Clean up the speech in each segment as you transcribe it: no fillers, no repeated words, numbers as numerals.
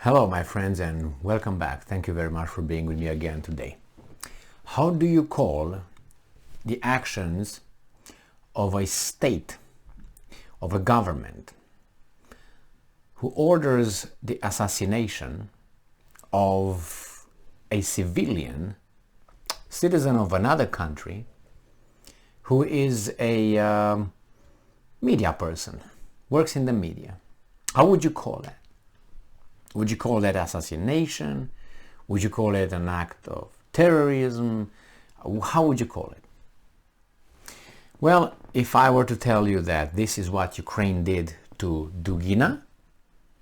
Hello, my friends, and welcome back. Thank you very much for being with me again today. How do you call the actions of a state, of a government, who orders the assassination of a civilian citizen of another country who is a media person, works in the media? How would you call that? Would you call that assassination? Would you call it an act of terrorism? How would you call it? Well, if I were to tell you that this is what Ukraine did to Dugina,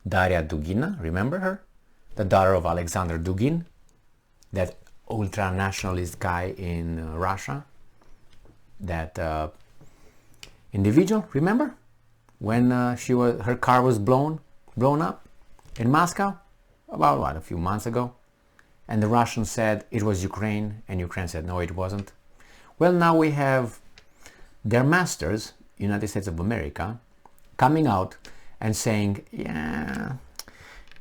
Daria Dugina, remember her? The daughter of Alexander Dugin, that ultra-nationalist guy in Russia, that individual, remember? When her car was blown up in Moscow, about a few months ago, and the Russians said it was Ukraine, and Ukraine said no, it wasn't. Well, now we have their masters, United States of America, coming out and saying, yeah,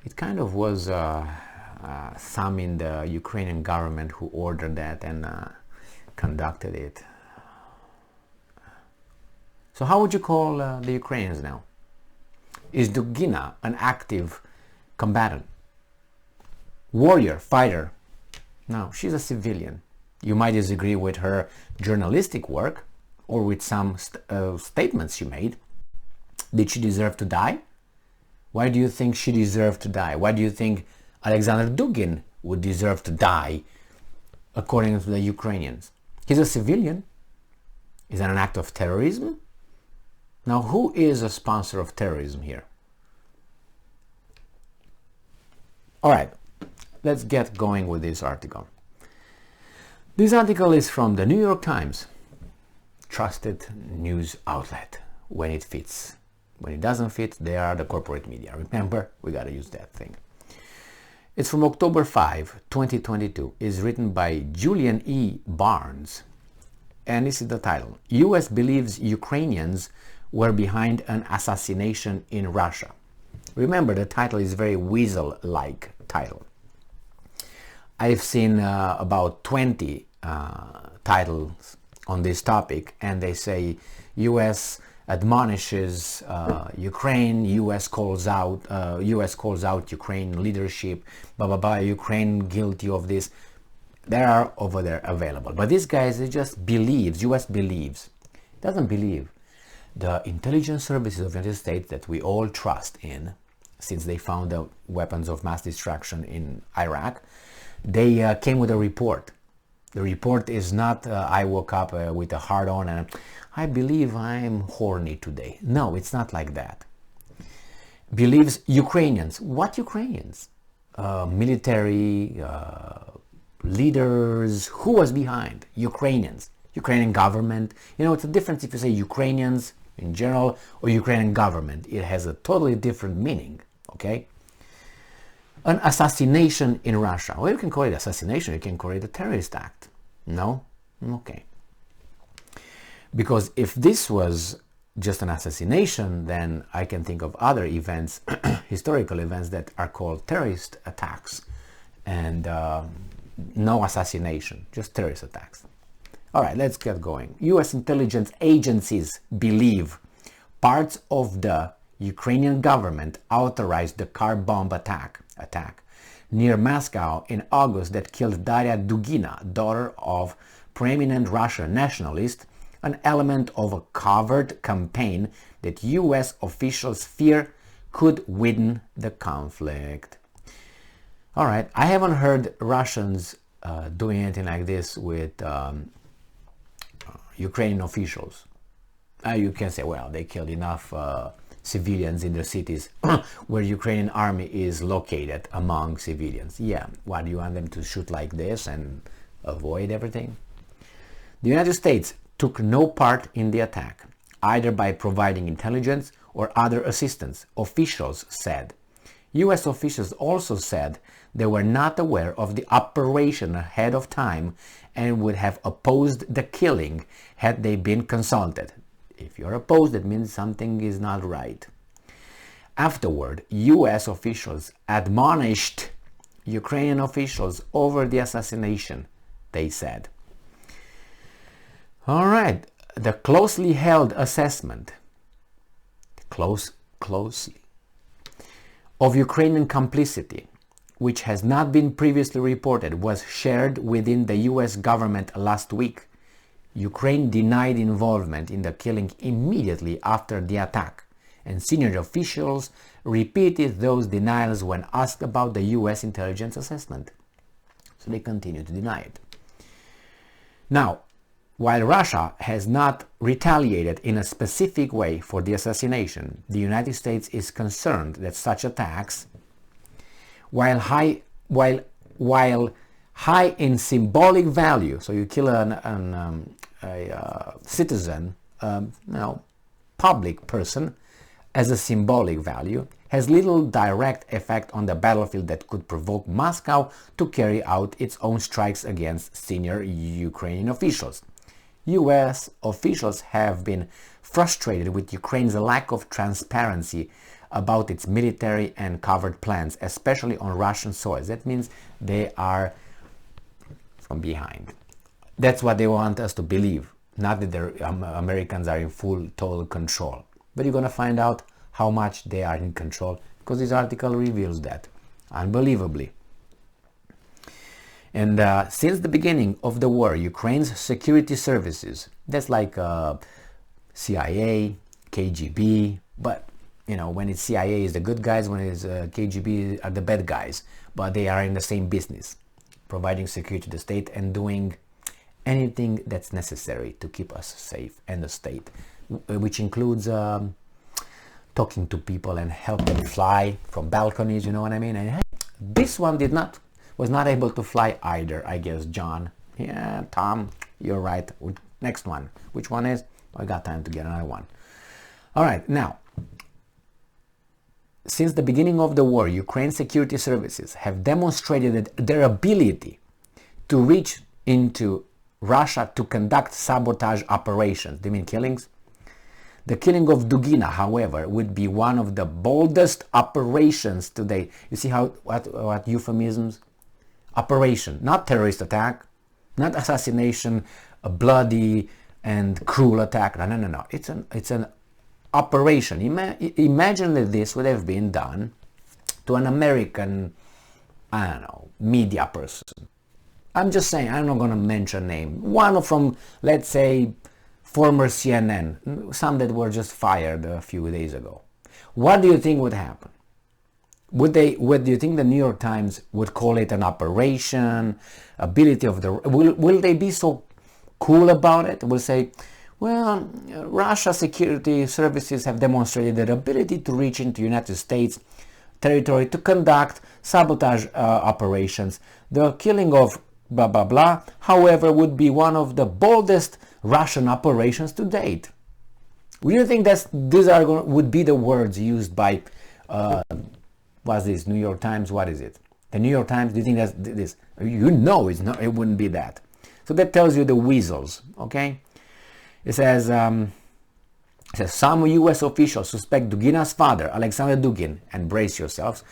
it kind of was some in the Ukrainian government who ordered that and conducted it. So how would you call the Ukrainians now? Is Dugina an active combatant, warrior, fighter? No, she's a civilian. You might disagree with her journalistic work or with some statements she made. Did she deserve to die? Why do you think she deserved to die? Why do you think Alexander Dugin would deserve to die according to the Ukrainians? He's a civilian. Is that an act of terrorism? Now, who is a sponsor of terrorism here? All right, let's get going with this article. This article is from the New York Times, trusted news outlet when it fits. When it doesn't fit, they are the corporate media. Remember, we got to use that thing. It's from October 5, 2022. It's written by Julian E. Barnes. And this is the title. U.S. believes Ukrainians were behind an assassination in Russia. Remember, the title is very weasel-like title. I've seen about 20 titles on this topic, and they say U.S. admonishes Ukraine, U.S. calls out Ukraine leadership, blah blah blah, Ukraine guilty of this. They are over there available. But these guys, they just believes, U.S. believes, doesn't believe. The intelligence services of the United States that we all trust in, since they found the weapons of mass destruction in Iraq, they came with a report. The report is not, I woke up with a hard on and I believe I'm horny today. No, it's not like that. Believes Ukrainians. What Ukrainians? Military, leaders. Who was behind? Ukrainians. Ukrainian government. You know, it's a difference if you say Ukrainians in general or Ukrainian government. It has a totally different meaning, okay? An assassination in Russia. Well, you can call it assassination, you can call it a terrorist act. No? Okay. Because if this was just an assassination, then I can think of other events, historical events that are called terrorist attacks, and no assassination, just terrorist attacks. All right, let's get going. U.S. intelligence agencies believe parts of the Ukrainian government authorized the car bomb attack near Moscow in August that killed Daria Dugina, daughter of prominent Russian nationalist, an element of a covert campaign that U.S. officials fear could widen the conflict. All right, I haven't heard Russians doing anything like this with Ukrainian officials. You can say, well, they killed enough civilians in the cities where Ukrainian army is located among civilians. Yeah, why do you want them to shoot like this and avoid everything? The United States took no part in the attack, either by providing intelligence or other assistance, officials said. U.S. officials also said they were not aware of the operation ahead of time and would have opposed the killing had they been consulted. If you're opposed, that means something is not right. Afterward, US officials admonished Ukrainian officials over the assassination, they said. All right, the closely held assessment, closely, of Ukrainian complicity, which has not been previously reported, was shared within the US government last week. Ukraine denied involvement in the killing immediately after the attack, and senior officials repeated those denials when asked about the US intelligence assessment. So they continue to deny it. Now, while Russia has not retaliated in a specific way for the assassination, the United States is concerned that such attacks, while high in symbolic value, so you kill a citizen, public person, as a symbolic value, has little direct effect on the battlefield that could provoke Moscow to carry out its own strikes against senior Ukrainian officials. US officials have been frustrated with Ukraine's lack of transparency about its military and covert plans, especially on Russian soil. That means they are from behind. That's what they want us to believe, not that the Americans are in full, total control. But you're going to find out how much they are in control, because this article reveals that, unbelievably. And since the beginning of the war, Ukraine's security services, that's like CIA, KGB, but when it's CIA is the good guys, when it's KGB are the bad guys, but they are in the same business, providing security to the state and doing anything that's necessary to keep us safe and the state, which includes talking to people and help them fly from balconies, you know what I mean? And this one was not able to fly either, I guess, John. Yeah, Tom, you're right. Next one. Which one is? I got time to get another one. All right, now, since the beginning of the war, Ukraine's security services have demonstrated their ability to reach into Russia to conduct sabotage operations. Do you mean killings? The killing of Dugina, however, would be one of the boldest operations today. You see what euphemisms? Operation, not terrorist attack, not assassination, a bloody and cruel attack. No. It's an operation. Imagine that this would have been done to an American, media person. I'm just saying, I'm not going to mention name. One from, let's say, former CNN, some that were just fired a few days ago. What do you think would happen? What do you think the New York Times would call it an operation, ability of the... Will they be so cool about it? Will say, well, Russia security services have demonstrated their ability to reach into United States territory to conduct sabotage operations. The killing of blah, blah, blah, however, would be one of the boldest Russian operations to date. Do you think would be the words used by... what's this? New York Times? What is it? The New York Times? Do you think that's this? It's not. It wouldn't be that. So that tells you the weasels. Okay. It says some U.S. officials suspect Dugina's father, Alexander Dugin, and brace yourselves,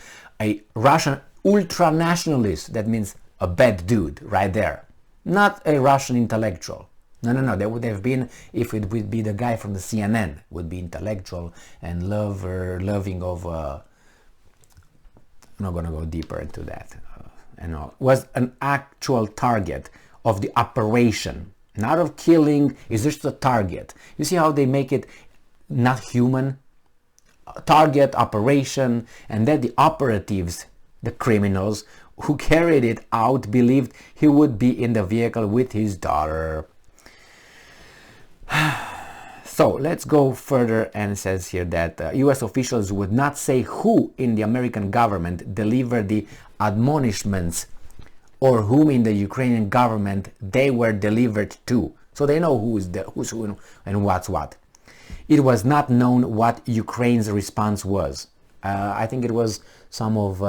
a Russian ultra-nationalist. That means a bad dude, right there. Not a Russian intellectual. No. That would have been if it would be the guy from the CNN. Would be intellectual and loving of. I'm not going to go deeper into that. Was an actual target of the operation, not of killing. Is just a target. You see how they make it not human? Target, operation, and then the operatives, the criminals who carried it out, believed he would be in the vehicle with his daughter. So let's go further, and it says here that US officials would not say who in the American government delivered the admonishments or whom in the Ukrainian government they were delivered to. So they know who's who and what's what. It was not known what Ukraine's response was. I think it was some of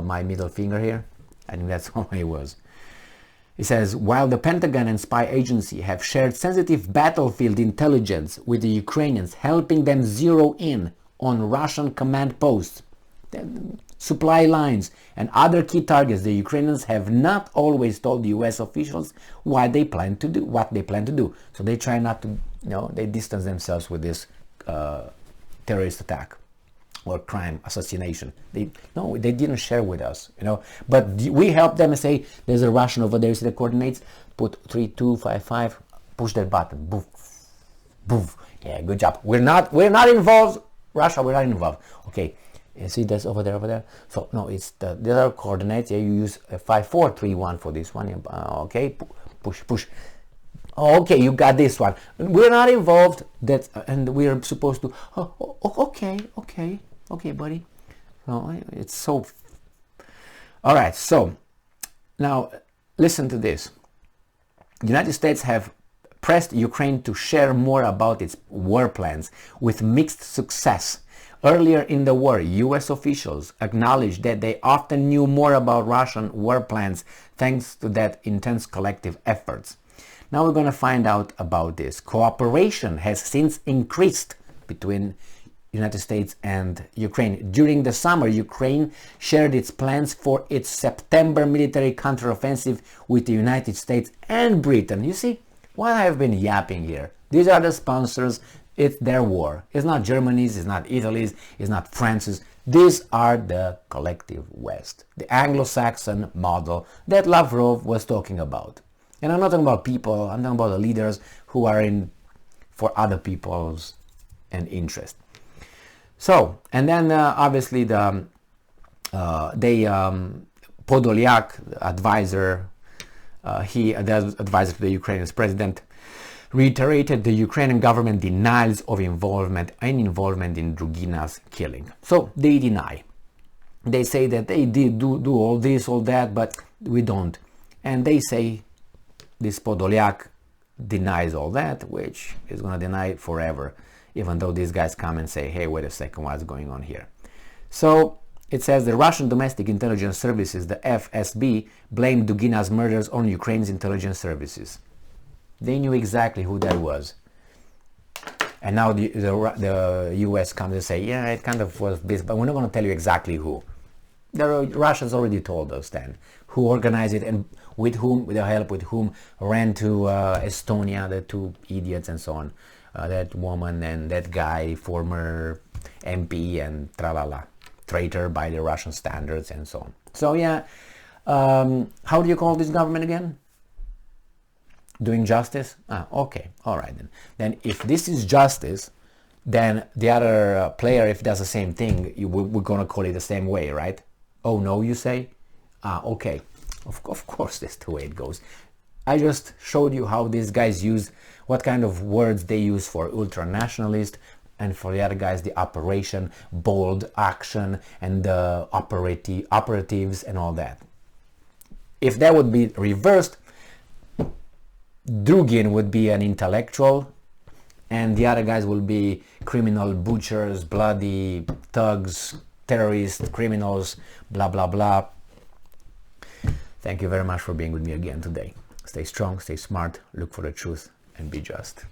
my middle finger here. I think that's all it was. It says, while the Pentagon and spy agency have shared sensitive battlefield intelligence with the Ukrainians, helping them zero in on Russian command posts, supply lines, and other key targets. The Ukrainians have not always told the U.S. officials what they plan to do. So they try not to, they distance themselves with this terrorist attack or crime, assassination. They didn't share with us, But we help them and say, there's a Russian over there, see the coordinates, put 3255, push that button, boof, boof. Yeah, good job. We're not involved, Russia. We're not involved. Okay, you see this over there. So no, it's the other coordinates. Yeah, you use 5431 for this one. Okay, push. Okay, you got this one. We're not involved. And we're supposed to. Okay, buddy. No, it's so. All right. So now listen to this. The United States have pressed Ukraine to share more about its war plans with mixed success. Earlier in the war, U.S. officials acknowledged that they often knew more about Russian war plans thanks to that intense collective efforts. Now we're going to find out about this. Cooperation has since increased between United States and Ukraine. During the summer, Ukraine shared its plans for its September military counteroffensive with the United States and Britain. You see, what I've been yapping here. These are the sponsors. It's their war. It's not Germany's, it's not Italy's, it's not France's. These are the collective West, the Anglo-Saxon model that Lavrov was talking about. And I'm not talking about people, I'm talking about the leaders who are in for other people's and interest. So, and then obviously Podolyak, advisor, the advisor to the Ukrainian president, reiterated the Ukrainian government denials of involvement in Dugina's killing. So they deny. They say that they did do all this, all that, but we don't. And they say this Podolyak denies all that, which is going to deny it forever, even though these guys come and say, hey, wait a second, what's going on here? So it says the Russian Domestic Intelligence Services, the FSB, blamed Dugina's murders on Ukraine's intelligence services. They knew exactly who that was. And now the US comes and say, yeah, it kind of was this, but we're not going to tell you exactly who. The Russians already told us then who organized it and with whom, with the help with whom, ran to Estonia, the two idiots and so on. That woman and that guy, former MP and tralala, traitor by the Russian standards and so on. So yeah, how do you call this government again? Doing justice? Okay, all right then. Then if this is justice, then the other player, if does the same thing, we're gonna call it the same way, right? Oh no, you say? Okay, of course that's the way it goes. I just showed you how these guys use, what kind of words they use for ultra-nationalist, and for the other guys, the operation, bold action, and the operatives and all that. If that would be reversed, Dugin would be an intellectual, and the other guys will be criminal butchers, bloody thugs, terrorists, criminals, blah, blah, blah. Thank you very much for being with me again today. Stay strong, stay smart, look for the truth, and be just.